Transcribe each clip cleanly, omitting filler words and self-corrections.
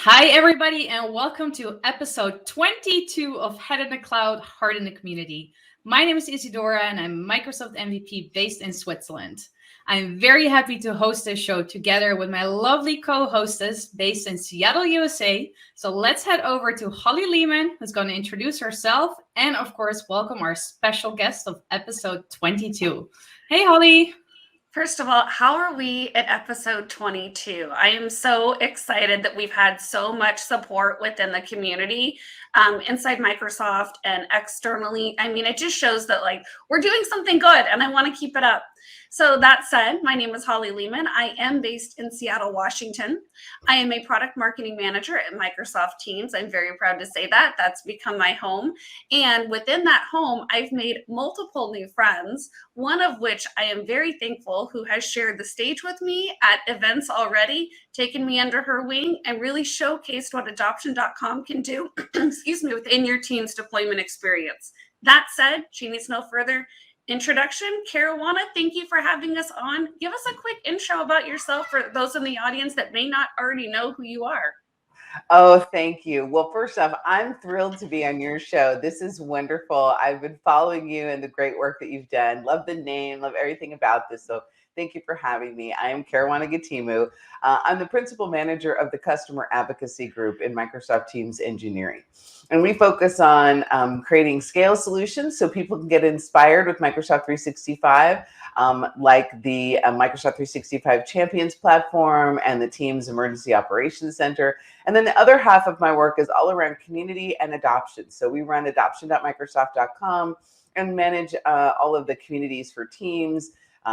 Hi, everybody, and welcome to episode 22 of Head in the Cloud, Heart in the Community. My name is Isidora, and I'm Microsoft MVP based in Switzerland. I'm very happy to host this show together with my lovely co hostess based in Seattle, USA. So let's head over to Holly Lehman, who's going to introduce herself, and of course, welcome our special guest of episode 22. Hey, Holly. First of all, how are we at episode 22? I am so excited that we've had so much support within the community, inside Microsoft and externally. I mean, it just shows that we're doing something good and I want to keep it up. So that said, my name is Holly Lehman. I am based in Seattle, Washington. I am a product marketing manager at Microsoft Teams. I'm very proud to say that. That's become my home. And within that home, I've made multiple new friends, one of which I am very thankful, who has shared the stage with me at events already, taken me under her wing, and really showcased what adoption.com can do, excuse me, within your team's deployment experience. That said, she needs no further introduction. Karuana, thank you for having us on. Give us a quick intro about yourself for those in the audience that may not already know who you are. Oh, thank you. Well, first off, I'm thrilled to be on your show. This is wonderful. I've been following you and the great work that you've done. Love the name, love everything about this. So thank you for having me. I am Karuana Gatimu. I'm the principal manager of the customer advocacy group in Microsoft Teams Engineering. And we focus on creating scale solutions so people can get inspired with Microsoft 365, like the Microsoft 365 Champions platform and the Teams Emergency Operations Center. And then the other half of my work is all around community and adoption. So we run adoption.microsoft.com and manage all of the communities for Teams,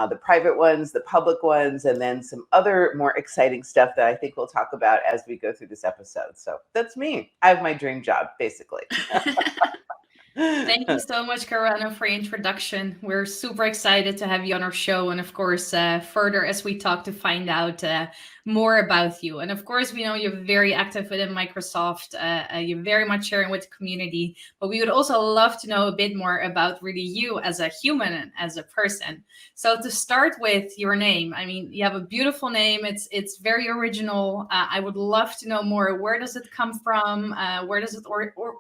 the private ones, the public ones, and then some other more exciting stuff that I think we'll talk about as we go through this episode. So that's me. I have my dream job, basically. Thank you so much, Karuana, for your introduction. We're super excited to have you on our show, and of course, further as we talk to find out more about you. And of course, we know you're very active within Microsoft. You're very much sharing with the community, but we would also love to know a bit more about really you as a human and as a person. So to start with your name, I mean, you have a beautiful name. It's very original. I would love to know more. Where does it come from? Where does it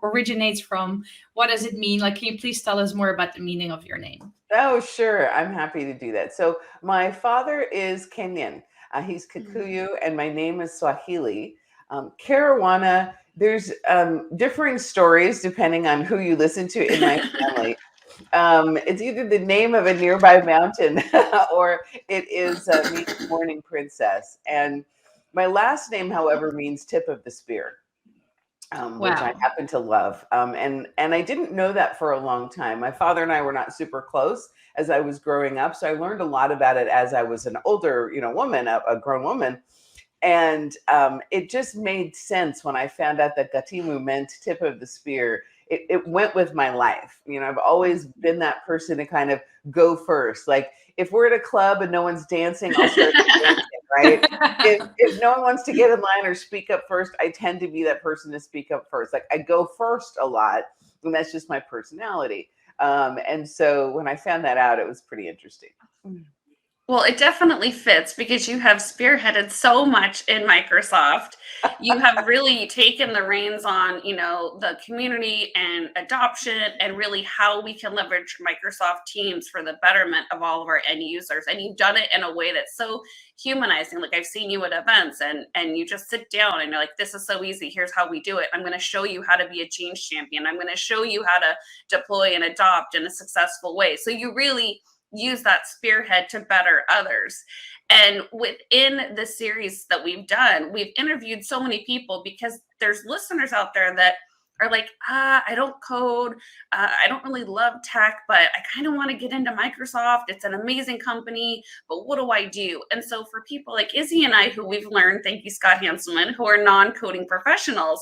originate from? What does it mean? Like, can you please tell us more about the meaning of your name? Oh, sure. I'm happy to do that. So my father is Kenyan. He's Kikuyu, and my name is Swahili. Karuana, there's differing stories depending on who you listen to in my family. It's either the name of a nearby mountain or it is means morning princess. And my last name, however, means tip of the spear. Which I happen to love. And I didn't know that for a long time. My father and I were not super close as I was growing up. So I learned a lot about it as I was an older, woman, a grown woman. And it just made sense when I found out that Gatimu meant tip of the spear. It went with my life. I've always been that person to kind of go first. Like if we're at a club and no one's dancing, I'll start dancing, right? If no one wants to get in line or speak up first, I tend to be that person to speak up first. Like I go first a lot, and that's just my personality. And so when I found that out, it was pretty interesting. Well, it definitely fits because you have spearheaded so much in Microsoft. You have really taken the reins on, the community and adoption and really how we can leverage Microsoft Teams for the betterment of all of our end users. And you've done it in a way that's so humanizing. Like I've seen you at events and you just sit down and you're like, this is so easy. Here's how we do it. I'm going to show you how to be a change champion. I'm going to show you how to deploy and adopt in a successful way. So you really use that spearhead to better others. And within the series that we've done, we've interviewed so many people because there's listeners out there that are like, I don't code. I don't really love tech, but I kind of want to get into Microsoft. It's an amazing company, but what do I do? And so for people like Izzy and I, who we've learned, thank you, Scott Hanselman, who are non-coding professionals,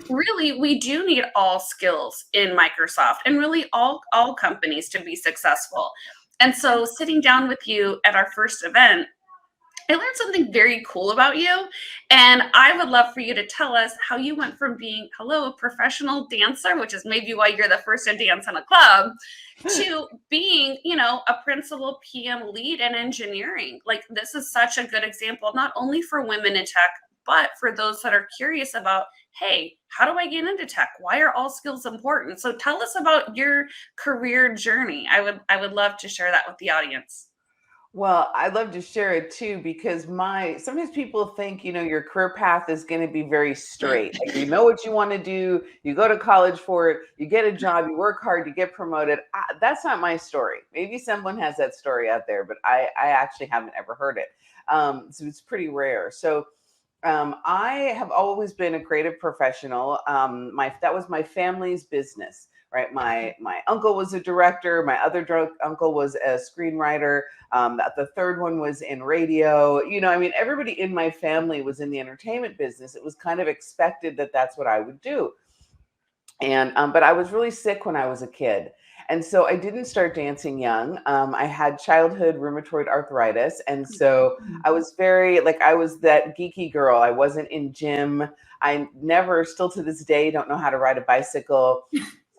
really, we do need all skills in Microsoft and really all companies to be successful. And so sitting down with you at our first event, I learned something very cool about you. And I would love for you to tell us how you went from being, a professional dancer, which is maybe why you're the first to dance in a club, to being, a principal PM lead in engineering. Like this is such a good example, not only for women in tech, but for those that are curious about, hey, how do I get into tech? Why are all skills important? So tell us about your career journey. I would love to share that with the audience. Well, I'd love to share it too because my sometimes people think, your career path is going to be very straight. Like you know what you want to do, you go to college for it, you get a job, you work hard, you get promoted. That's not my story. Maybe someone has that story out there, but I actually haven't ever heard it. So it's pretty rare. So I have always been a creative professional. My That was my family's business, right? My uncle was a director. My other uncle was a screenwriter. The third one was in radio. I mean, everybody in my family was in the entertainment business. It was kind of expected that that's what I would do. And but I was really sick when I was a kid. And so I didn't start dancing young. I had childhood rheumatoid arthritis. And so I was very, like, I was that geeky girl. I wasn't in gym. I never, still to this day, don't know how to ride a bicycle.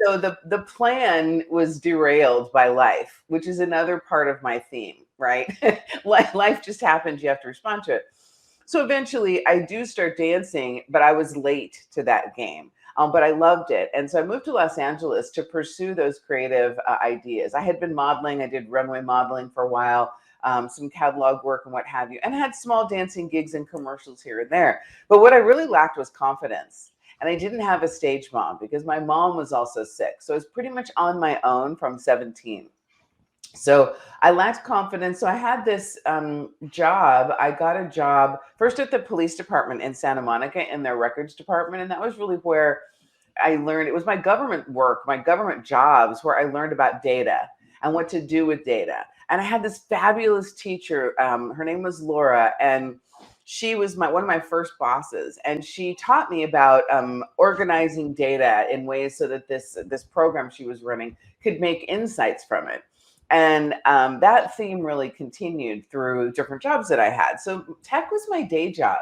So the plan was derailed by life, which is another part of my theme, right? Life just happens. You have to respond to it. So eventually I do start dancing, but I was late to that game. But I loved it. And so I moved to Los Angeles to pursue those creative ideas. I had been modeling. I did runway modeling for a while, some catalog work and what have you, and I had small dancing gigs and commercials here and there. But what I really lacked was confidence. And I didn't have a stage mom because my mom was also sick. So I was pretty much on my own from 17. So I lacked confidence. So I had this job. I got a job first at the police department in Santa Monica in their records department. And that was really where I learned, it was my government work, my government jobs, where I learned about data and what to do with data. And I had this fabulous teacher. Her name was Laura. And she was one of my first bosses. And she taught me about organizing data in ways so that this program she was running could make insights from it. And that theme really continued through different jobs that I had. So tech was my day job,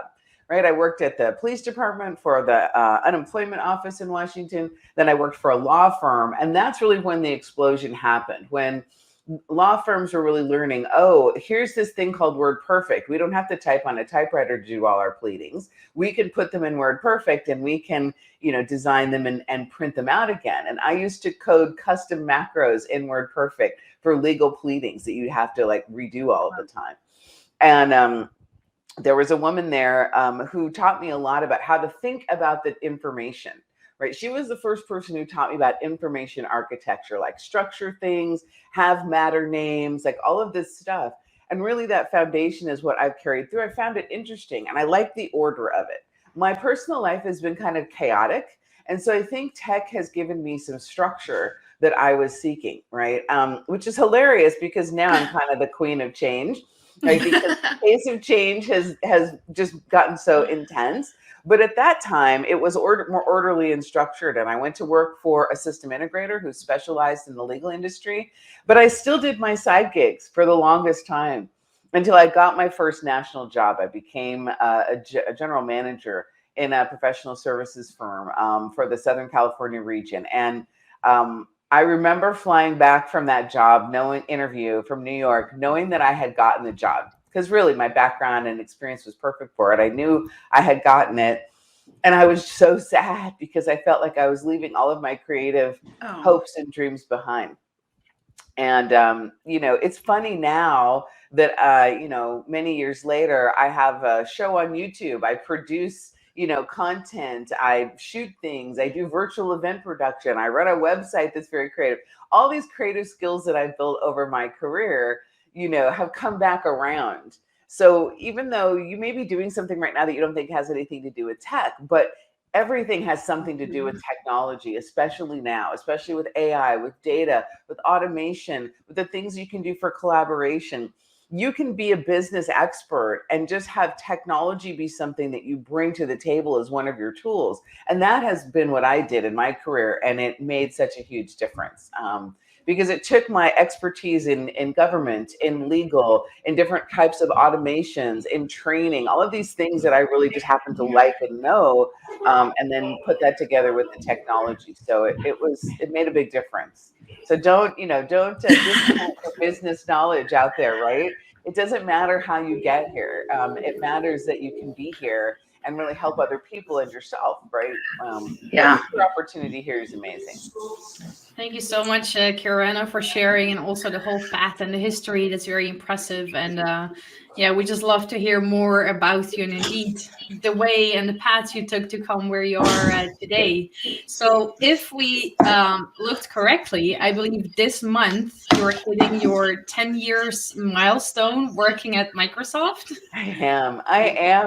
right? I worked at the police department for the unemployment office in Washington. Then I worked for a law firm. And that's really when the explosion happened, when law firms were really learning, oh, here's this thing called WordPerfect. We don't have to type on a typewriter to do all our pleadings. We can put them in WordPerfect and we can, design them and print them out again. And I used to code custom macros in WordPerfect for legal pleadings that you have to like redo all of the time. And there was a woman there who taught me a lot about how to think about the information. Right. She was the first person who taught me about information architecture, like structure things, have matter names, like all of this stuff. And really that foundation is what I've carried through. I found it interesting and I like the order of it. My personal life has been kind of chaotic. And so I think tech has given me some structure that I was seeking, right? Which is hilarious because now I'm kind of the queen of change, right? Because the pace of change has just gotten so intense. But at that time, it was more orderly and structured. And I went to work for a system integrator who specialized in the legal industry. But I still did my side gigs for the longest time until I got my first national job. I became a general manager in a professional services firm for the Southern California region. And I remember flying back from that job, interview from New York, knowing that I had gotten the job. Because really my background and experience was perfect for it. I knew I had gotten it. And I was so sad because I felt like I was leaving all of my creative hopes and dreams behind. And, it's funny now that, many years later, I have a show on YouTube. I produce, content. I shoot things. I do virtual event production. I run a website that's very creative. All these creative skills that I've built over my career, have come back around. So even though you may be doing something right now that you don't think has anything to do with tech, but everything has something to do with technology, especially now, especially with AI, with data, with automation, with the things you can do for collaboration. You can be a business expert and just have technology be something that you bring to the table as one of your tools. And that has been what I did in my career. And it made such a huge difference. Because it took my expertise in government, in legal, in different types of automations, in training, all of these things that I really just happen to like and know, and then put that together with the technology. So it made a big difference. So don't discount the business knowledge out there, right? It doesn't matter how you get here. It matters that you can be here and really help other people and yourself, right? I Yeah. think your opportunity here is amazing. Thank you so much, Karuana, for sharing, and also the whole path and the history. That's very impressive. And yeah, we just love to hear more about you, and indeed the way and the path you took to come where you are today. So, if we looked correctly, I believe this month you're hitting your 10 years milestone working at Microsoft. I am.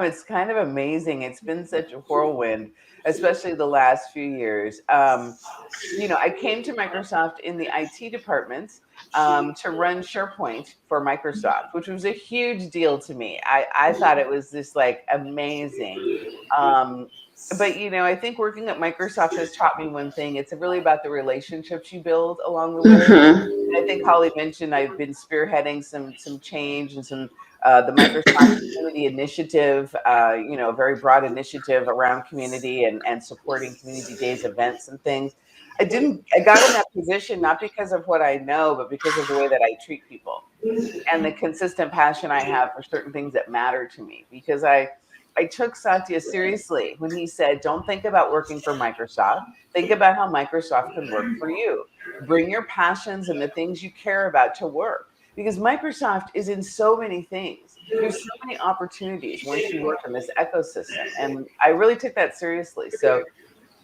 It's kind of amazing. It's been such a whirlwind, especially the last few years. I came to Microsoft in the IT department to run SharePoint for Microsoft, which was a huge deal to me. I thought it was just like amazing. Um, but I think working at Microsoft has taught me one thing. It's really about the relationships you build along the way. Mhm. I think Holly mentioned I've been spearheading some change and some the Microsoft Community Initiative, a very broad initiative around community and supporting community days events and things. I got in that position not because of what I know, but because of the way that I treat people and the consistent passion I have for certain things that matter to me. Because I took Satya seriously when he said, don't think about working for Microsoft. Think about how Microsoft can work for you. Bring your passions and the things you care about to work. Because Microsoft is in so many things. There's so many opportunities once you work in this ecosystem. And I really took that seriously. So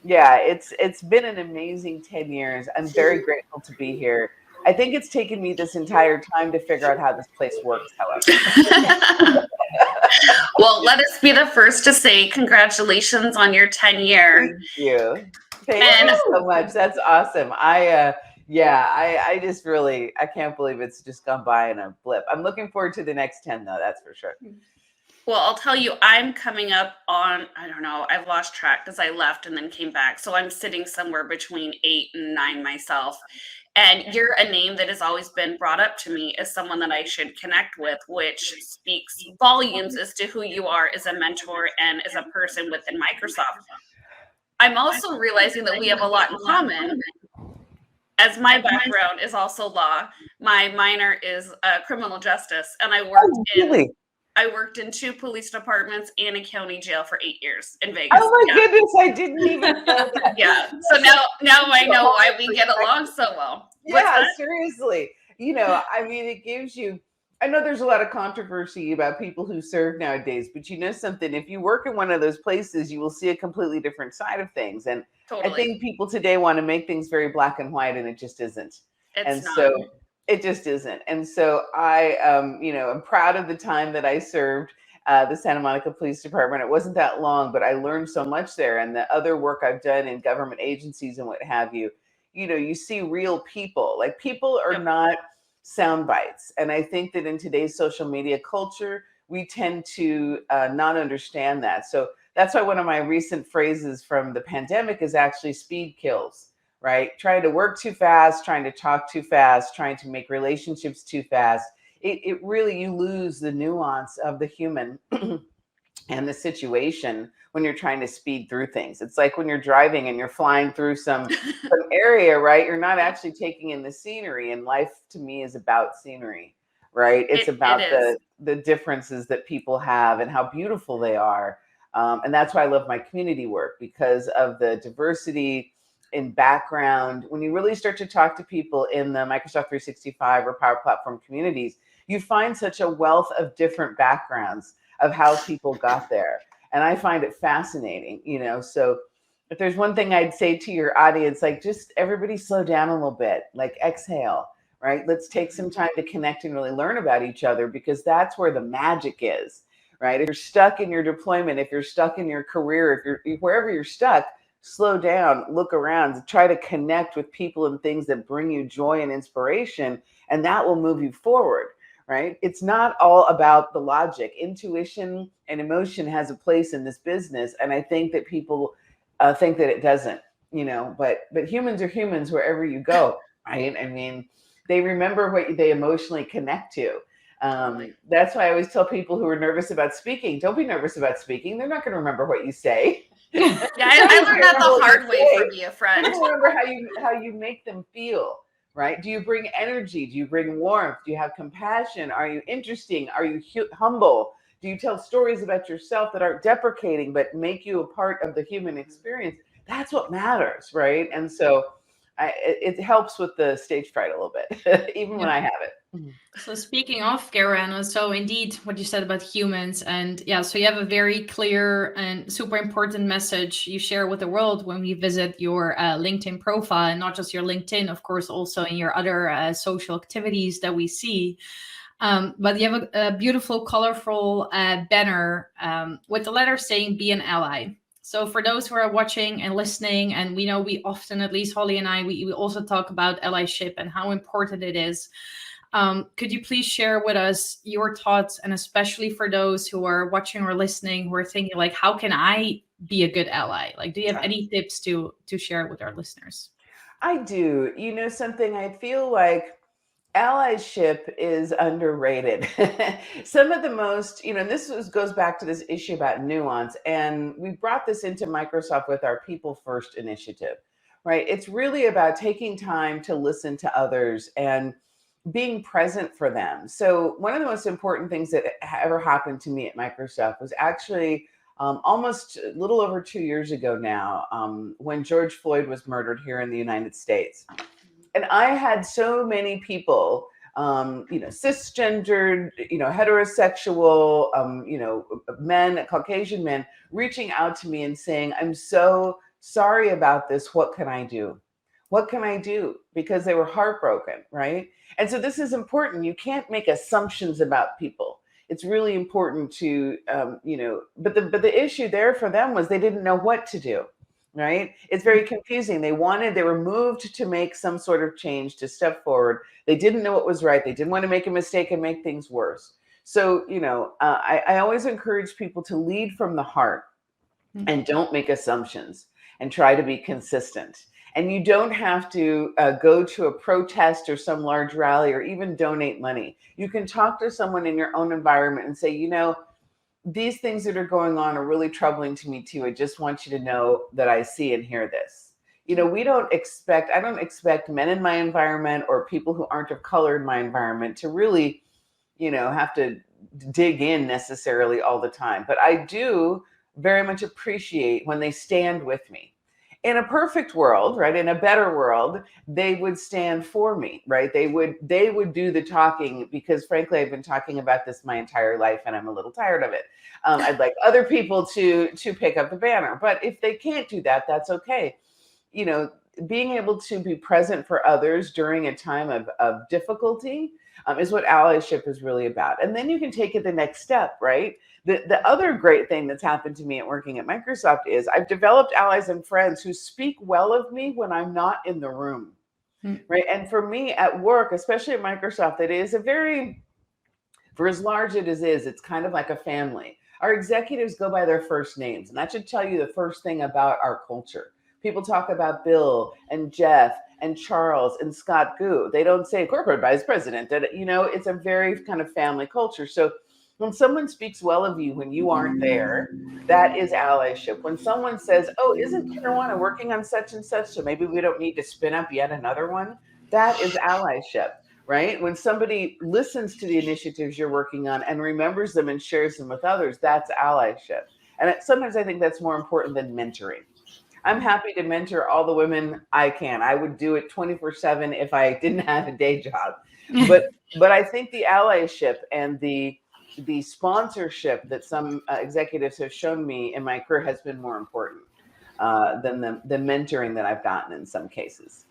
yeah, it's been an amazing 10 years. I'm very grateful to be here. I think it's taken me this entire time to figure out how this place works, however. Well, let us be the first to say congratulations on your 10-year. Thank you. Thank And you so much. That's awesome. I just really I can't believe it's just gone by in a blip. I'm looking forward to the next 10 though, that's for sure. well, I'll tell you, I'm coming up on, I don't know, I've lost track because I left and then came back. So I'm sitting somewhere between 8 and 9 myself. And you're a name that has always been brought up to me as someone that I should connect with, which speaks volumes as to who you are as a mentor and as a person within Microsoft. I'm also realizing that we have a lot in common, as my background is also law. My minor is criminal justice, and Oh, really? I worked in 2 police departments and a county jail for 8 years in Vegas. Oh my Yeah. goodness, I didn't even know that. Yeah. So now I know why we get along so well. What's Yeah, that? seriously. I mean, it gives you. I know there's a lot of controversy about people who serve nowadays, but you know something, if you work in one of those places, you will see a completely different side of things. And I Totally. think people today want to make things very black and white, and it just isn't. And It's not. so it just isn't. And so I'm proud of the time that I served the Santa Monica Police Department. It wasn't that long, but I learned so much there. And the other work I've done in government agencies and what have you, you see real people. Like people are Yep. not sound bites. And I think that in today's social media culture, we tend to not understand that. So that's why one of my recent phrases from the pandemic is actually speed kills, right? Trying to work too fast, trying to talk too fast, trying to make relationships too fast. It really, you lose the nuance of the human and the situation when you're trying to speed through things. It's like when you're driving and you're flying through some area, right? You're not actually taking in the scenery. And life to me is about scenery, right? It's about it is. the differences that people have and how beautiful they are. And that's why I love my community work, because of the diversity in background. When you really start to talk to people in the Microsoft 365 or Power Platform communities, you find such a wealth of different backgrounds of how people got there. And I find it fascinating, So if there's one thing I'd say to your audience, like just everybody slow down a little bit, like exhale, right? Let's take some time to connect and really learn about each other, because that's where the magic is, right? If you're stuck in your deployment, if you're stuck in your career, if you're wherever you're stuck, slow down, look around, try to connect with people and things that bring you joy and inspiration, and that will move you forward. Right? It's not all about the logic. Intuition and emotion has a place in this business, and I think that people think that it doesn't. But humans are humans wherever you go, right? I mean, they remember what they emotionally connect to. That's why I always tell people who are nervous about speaking, don't be nervous about speaking. They're not going to remember what you say. Yeah, I learned that the hard way from you, friend. Remember how you make them feel. Right? Do you bring energy? Do you bring warmth? Do you have compassion? Are you interesting? Are you humble? Do you tell stories about yourself that aren't deprecating but make you a part of the human experience? That's what matters, right? And so it helps with the stage fright a little bit, even when Yeah. I have it. So speaking of Karuana, so indeed what you said about humans, and yeah, so you have a very clear and super important message you share with the world when we visit your LinkedIn profile, and not just your LinkedIn, of course, also in your other social activities that we see. But you have a beautiful, colorful banner with the letter saying "Be an ally." So for those who are watching and listening, and we know we often, at least Holly and I, we also talk about allyship and how important it is. Could you please share with us your thoughts, and especially for those who are watching or listening who are thinking like, how can I be a good ally? Like, do you have any tips to share with our listeners? I do. You know something, I feel like allyship is underrated. Some of the most, and goes back to this issue about nuance. And we brought this into Microsoft with our People First initiative, right? It's really about taking time to listen to others and being present for them. So, one of the most important things that ever happened to me at Microsoft was actually almost a little over 2 years ago now, when George Floyd was murdered here in the United States. And I had so many people, cisgendered, heterosexual, men, Caucasian men, reaching out to me and saying, "I'm so sorry about this. What can I do? What can I do?" Because they were heartbroken, right? And so this is important. You can't make assumptions about people. It's really important to, but the issue there for them was they didn't know what to do, right? It's very confusing. They were moved to make some sort of change, to step forward. They didn't know what was right. They didn't want to make a mistake and make things worse. So, I always encourage people to lead from the heart and don't make assumptions and try to be consistent. And you don't have to go to a protest or some large rally or even donate money. You can talk to someone in your own environment and say, these things that are going on are really troubling to me too. I just want you to know that I see and hear this. I don't expect men in my environment or people who aren't of color in my environment to really, have to dig in necessarily all the time. But I do very much appreciate when they stand with me. In a perfect world, right? In a better world, they would stand for me, right? They would do the talking, because frankly, I've been talking about this my entire life and I'm a little tired of it. I'd like other people to pick up the banner, but if they can't do that, that's okay. Being able to be present for others during a time of difficulty is what allyship is really about. And then you can take it the next step, right? The other great thing that's happened to me at working at Microsoft is I've developed allies and friends who speak well of me when I'm not in the room, right? And for me at work, especially at Microsoft, it is for as large as it is, it's kind of like a family. Our executives go by their first names, and that should tell you the first thing about our culture. People talk about Bill and Jeff and Charles and Scott Goo. They don't say corporate vice president. It's a very kind of family culture. So when someone speaks well of you when you aren't there, that is allyship. When someone says, "Oh, isn't Karuana working on such and such, so maybe we don't need to spin up yet another one," that is allyship, right? When somebody listens to the initiatives you're working on and remembers them and shares them with others, that's allyship. And sometimes I think that's more important than mentoring. I'm happy to mentor all the women I can. I would do it 24/7 if I didn't have a day job. But I think the allyship and the sponsorship that some executives have shown me in my career has been more important than the mentoring that I've gotten in some cases.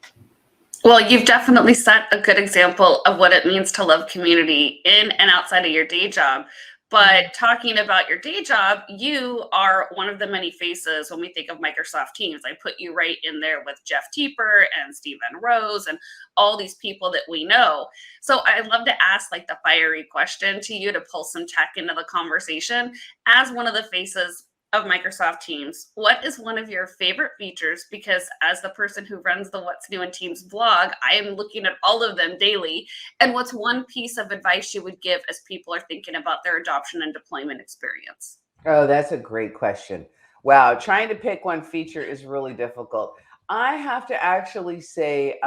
Well, you've definitely set a good example of what it means to love community in and outside of your day job. But talking about your day job, you are one of the many faces when we think of Microsoft Teams. I put you right in there with Jeff Teeper and Stephen Rose and all these people that we know. So I'd love to ask like the fiery question to you to pull some tech into the conversation. As one of the faces of Microsoft Teams, what is one of your favorite features? Because as the person who runs the What's New in Teams blog, I am looking at all of them daily. And what's one piece of advice you would give as people are thinking about their adoption and deployment experience? Oh, that's a great question. Wow, trying to pick one feature is really difficult. I have to actually say,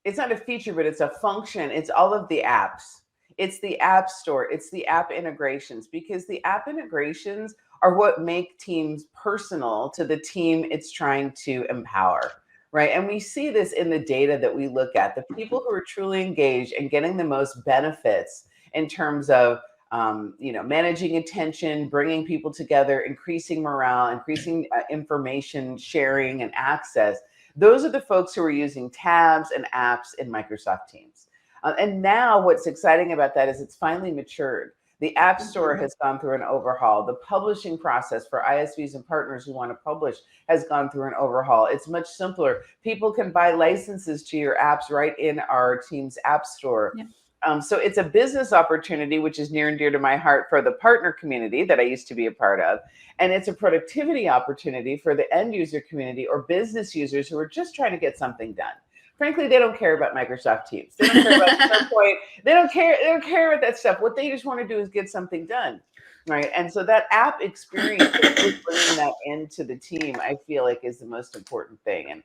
it's not a feature, but it's a function. It's all of the apps. It's the app store, it's the app integrations, because the app integrations are what make Teams personal to the team it's trying to empower. Right. And we see this in the data that we look at. The people who are truly engaged and getting the most benefits in terms of managing attention, bringing people together, increasing morale, increasing information sharing and access. Those are the folks who are using tabs and apps in Microsoft Teams. And now what's exciting about that is it's finally matured. The App Store has gone through an overhaul. The publishing process for ISVs and partners who want to publish has gone through an overhaul. It's much simpler. People can buy licenses to your apps right in our Teams App Store. Yeah. So it's a business opportunity, which is near and dear to my heart for the partner community that I used to be a part of. And it's a productivity opportunity for the end user community or business users who are just trying to get something done. Frankly, they don't care about Microsoft Teams. They don't care about SharePoint. They don't care about that stuff. What they just want to do is get something done, right? And so that app experience, bringing that into the team, I feel like is the most important thing.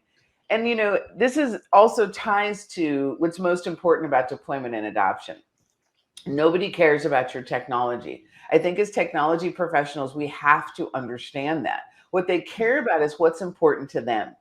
And this is also ties to what's most important about deployment and adoption. Nobody cares about your technology. I think as technology professionals, we have to understand that. What they care about is what's important to them.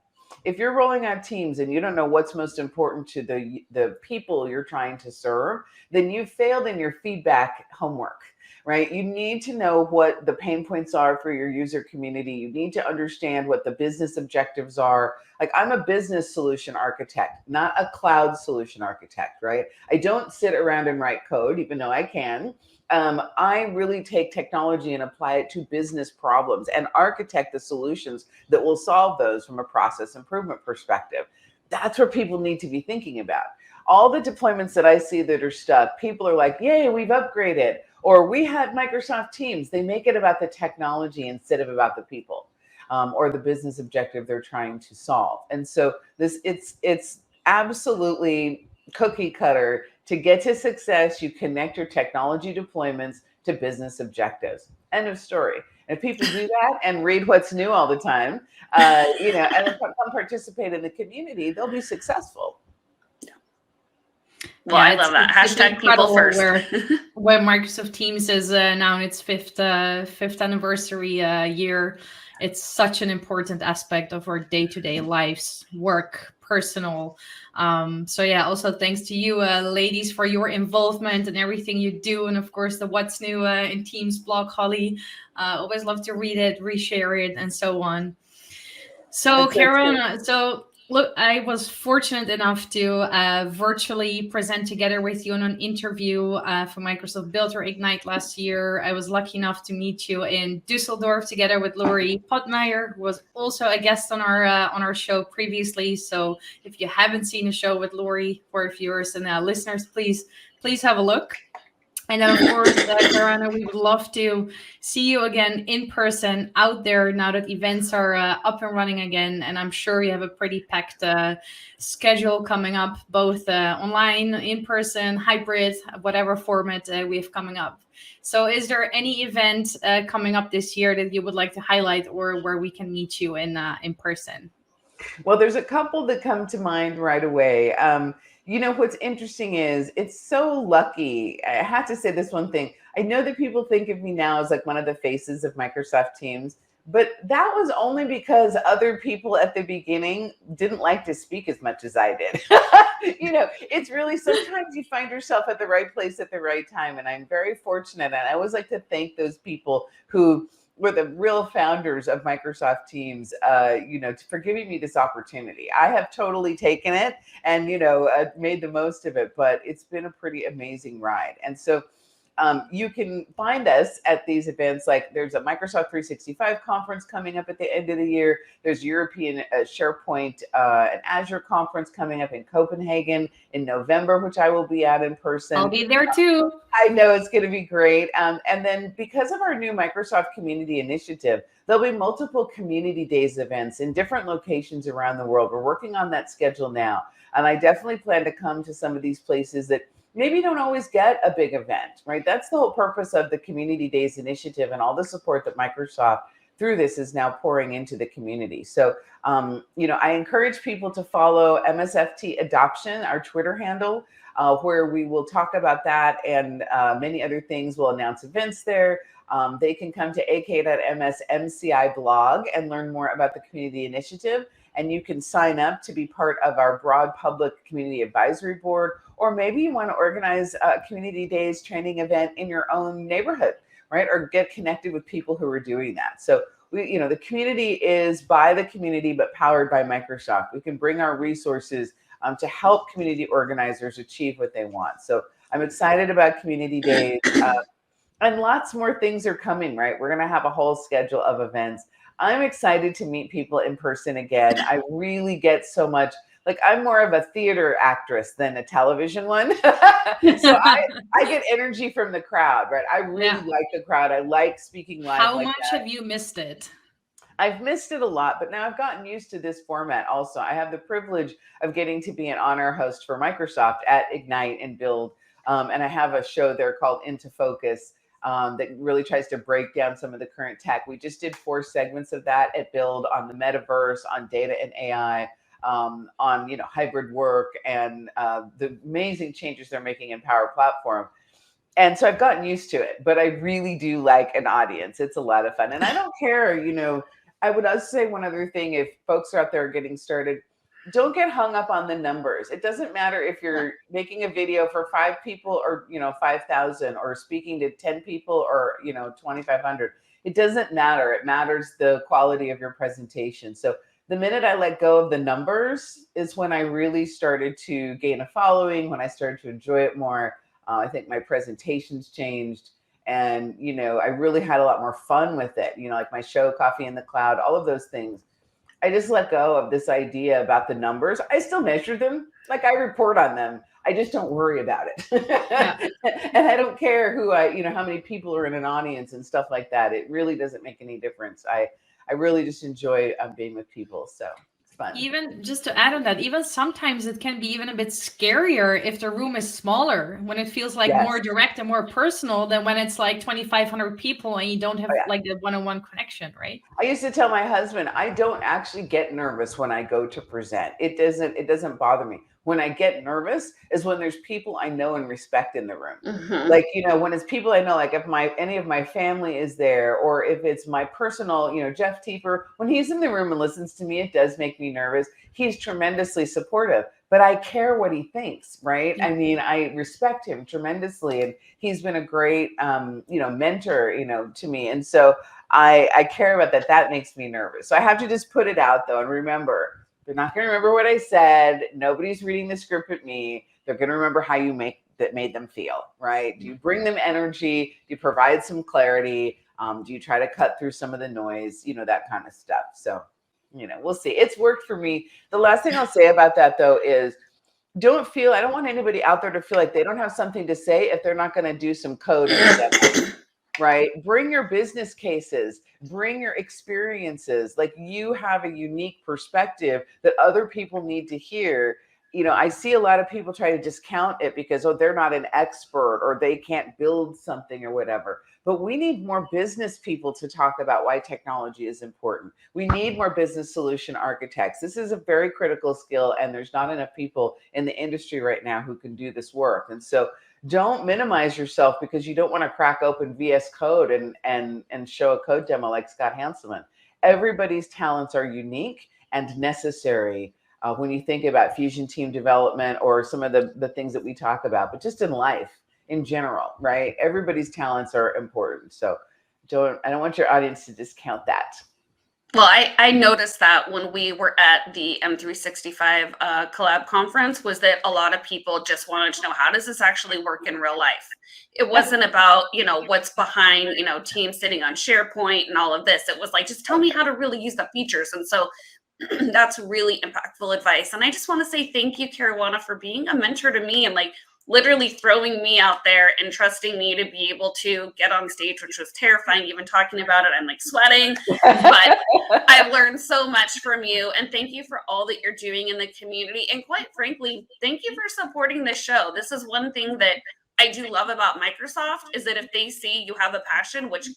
If you're rolling out Teams and you don't know what's most important to the people you're trying to serve, then you failed in your feedback homework, right? You need to know what the pain points are for your user community. You need to understand what the business objectives are. Like, I'm a business solution architect, not a cloud solution architect, right? I don't sit around and write code, even though I can. I really take technology and apply it to business problems and architect the solutions that will solve those from a process improvement perspective. That's what people need to be thinking about. All the deployments that I see that are stuck, people are like, yay, we've upgraded, or we had Microsoft Teams. They make it about the technology instead of about the people or the business objective they're trying to solve. And so it's absolutely cookie cutter. To get to success, you connect your technology deployments to business objectives. End of story. And if people do that and read what's new all the time, and then come participate in the community, they'll be successful. Well, yeah, I love that. Hashtag people first. Where Microsoft Teams is now in its fifth anniversary year, it's such an important aspect of our day-to-day lives, work, personal. So yeah, also thanks to you ladies for your involvement and everything you do. And of course, the What's New in Teams blog, Holly. Always love to read it, reshare it, and so on. So Karuana, look, I was fortunate enough to virtually present together with you in an interview for Microsoft Build or Ignite last year. I was lucky enough to meet you in Düsseldorf together with Lori Pottmeyer, who was also a guest on our show previously. So if you haven't seen a show with Lori, for viewers and listeners, please have a look. And then, of course, Karuana, we would love to see you again in person out there now that events are up and running again. And I'm sure you have a pretty packed schedule coming up, both online, in person, hybrid, whatever format we have coming up. So is there any event coming up this year that you would like to highlight or where we can meet you in person? Well, there's a couple that come to mind right away. What's interesting is it's so lucky. I have to say this one thing. I know that people think of me now as like one of the faces of Microsoft Teams, but that was only because other people at the beginning didn't like to speak as much as I did. It's really, sometimes you find yourself at the right place at the right time. And I'm very fortunate. And I always like to thank those people who were the real founders of Microsoft Teams, for giving me this opportunity. I have totally taken it and, made the most of it, but it's been a pretty amazing ride. And so you can find us at these events. Like, there's a Microsoft 365 conference coming up at the end of the year. There's European SharePoint and Azure conference coming up in Copenhagen in November, which I will be at in person. I'll be there too. I know it's going to be great. And then because of our new Microsoft Community Initiative, there'll be multiple Community Days events in different locations around the world. We're working on that schedule now. And I definitely plan to come to some of these places that maybe don't always get a big event, right? That's the whole purpose of the Community Days initiative and all the support that Microsoft through this is now pouring into the community. So, I encourage people to follow MSFT Adoption, our Twitter handle, where we will talk about that and many other things. We'll announce events there. They can come to ak.ms/MCI blog and learn more about the community initiative. And you can sign up to be part of our broad public community advisory board, or maybe you want to organize a community days training event in your own neighborhood, right? Or get connected with people who are doing that. So the community is by the community, but powered by Microsoft. We can bring our resources to help community organizers achieve what they want. So I'm excited about community days. And lots more things are coming, right? We're going to have a whole schedule of events. I'm excited to meet people in person again. I really get so much, like I'm more of a theater actress than a television one. So I get energy from the crowd, right? I really like the crowd. I like speaking live. How like much that. have you missed it? I've missed it a lot, but now I've gotten used to this format also. I have the privilege of getting to be an honor host for Microsoft at Ignite and Build. And I have a show there called Into Focus that really tries to break down some of the current tech. We just did 4 segments of that at Build on the metaverse, on data and AI, on hybrid work, and the amazing changes they're making in Power Platform. And so I've gotten used to it, but I really do like an audience. It's a lot of fun. And I don't care, I would also say one other thing, if folks are out there getting started, don't get hung up on the numbers. It doesn't matter if you're making a video for 5 people or, 5,000, or speaking to 10 people or, 2,500. It doesn't matter. It matters the quality of your presentation. So the minute I let go of the numbers is when I really started to gain a following, when I started to enjoy it more. I think my presentations changed. And, I really had a lot more fun with it, like my show, Coffee in the Cloud, all of those things. I just let go of this idea about the numbers. I still measure them, like I report on them. I just don't worry about it. And I don't care how many people are in an audience and stuff like that. It really doesn't make any difference. I really just enjoy being with people. So it's fun. Even just to add on that, even sometimes it can be even a bit scarier if the room is smaller, when it feels like more direct and more personal than when it's like 2,500 people and you don't have like the one-on-one connection, right? I used to tell my husband, I don't actually get nervous when I go to present. It doesn't bother me. When I get nervous is when there's people I know and respect in the room. Mm-hmm. Like, when it's people I know, like if any of my family is there, or if it's my personal, Jeff Teeper, when he's in the room and listens to me, it does make me nervous. He's tremendously supportive, but I care what he thinks, right? I mean, I respect him tremendously, and he's been a great, mentor, to me. And so I care about that. That makes me nervous. So I have to just put it out though. And remember, they're not going to remember what I said. Nobody's reading the script at me. They're going to remember how you made them feel, right? Do you bring them energy? Do you provide some clarity? Do you try to cut through some of the noise? That kind of stuff. So, we'll see. It's worked for me. The last thing I'll say about that though is, I don't want anybody out there to feel like they don't have something to say if they're not going to do some code and demo. Right? Bring your business cases, bring your experiences. Like, you have a unique perspective that other people need to hear. I see a lot of people try to discount it because, they're not an expert or they can't build something or whatever. But we need more business people to talk about why technology is important. We need more business solution architects. This is a very critical skill, and there's not enough people in the industry right now who can do this work. And so don't minimize yourself because you don't want to crack open VS Code and show a code demo like Scott Hanselman. Everybody's talents are unique and necessary when you think about fusion team development or some of the things that we talk about, but just in life in general, right? Everybody's talents are important. So I don't want your audience to discount that. Well, I noticed that when we were at the M365 collab conference, was that a lot of people just wanted to know, how does this actually work in real life? It wasn't about, what's behind, teams sitting on SharePoint and all of this. It was like, just tell me how to really use the features. And so that's really impactful advice. And I just want to say thank you, Karuana, for being a mentor to me and literally throwing me out there and trusting me to be able to get on stage, which was terrifying. Even talking about it, I'm sweating, but I've learned so much from you. And thank you for all that you're doing in the community. And quite frankly, thank you for supporting this show. This is one thing that I do love about Microsoft, is that if they see you have a passion, which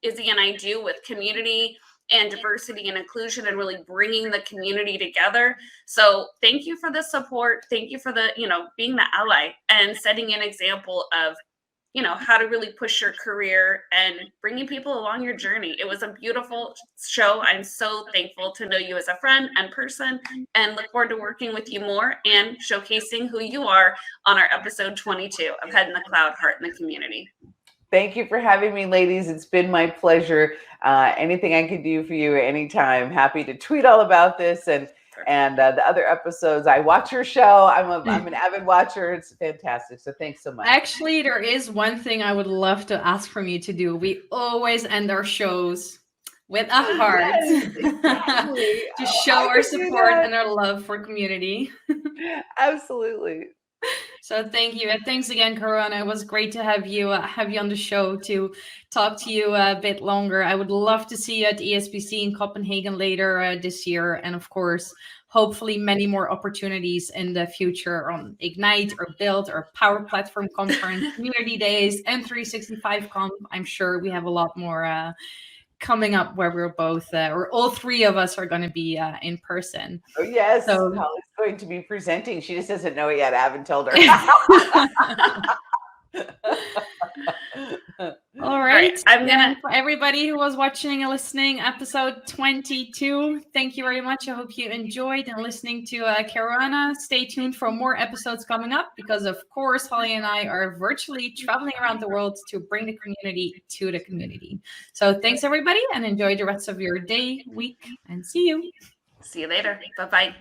Izzy and I do with community and diversity and inclusion and really bringing the community together. So thank you for the support. Thank you for the, being the ally and setting an example of, how to really push your career and bringing people along your journey. It was a beautiful show. I'm so thankful to know you as a friend and person, and look forward to working with you more and showcasing who you are on our episode 22 of Head in the Cloud, Heart in the Community. Thank you for having me, ladies. It's been my pleasure. Anything I can do for you anytime, happy to tweet all about this and the other episodes. I watch your show. I'm an avid watcher. It's fantastic. So thanks so much. Actually, there is one thing I would love to ask from you to do. We always end our shows with a heart. Yes, exactly. To show our support and our love for community. Absolutely. So thank you. And thanks again, Karuana. It was great to have you on the show to talk to you a bit longer. I would love to see you at ESPC in Copenhagen later this year. And of course, hopefully many more opportunities in the future on Ignite or Build or Power Platform Conference, Community Days, and 365 Conf. I'm sure we have a lot more coming up where we're both, or all three of us are going to be in person. Oh, yes. So, Holly's going to be presenting. She just doesn't know it yet. I haven't told her. All right. I'm for everybody who was watching and listening, episode 22. Thank you very much. I hope you enjoyed and listening to Karuana. Stay tuned for more episodes coming up because, of course, Holly and I are virtually traveling around the world to bring the community to the community. So thanks, everybody, and enjoy the rest of your day, week, and see you. See you later. Bye-bye.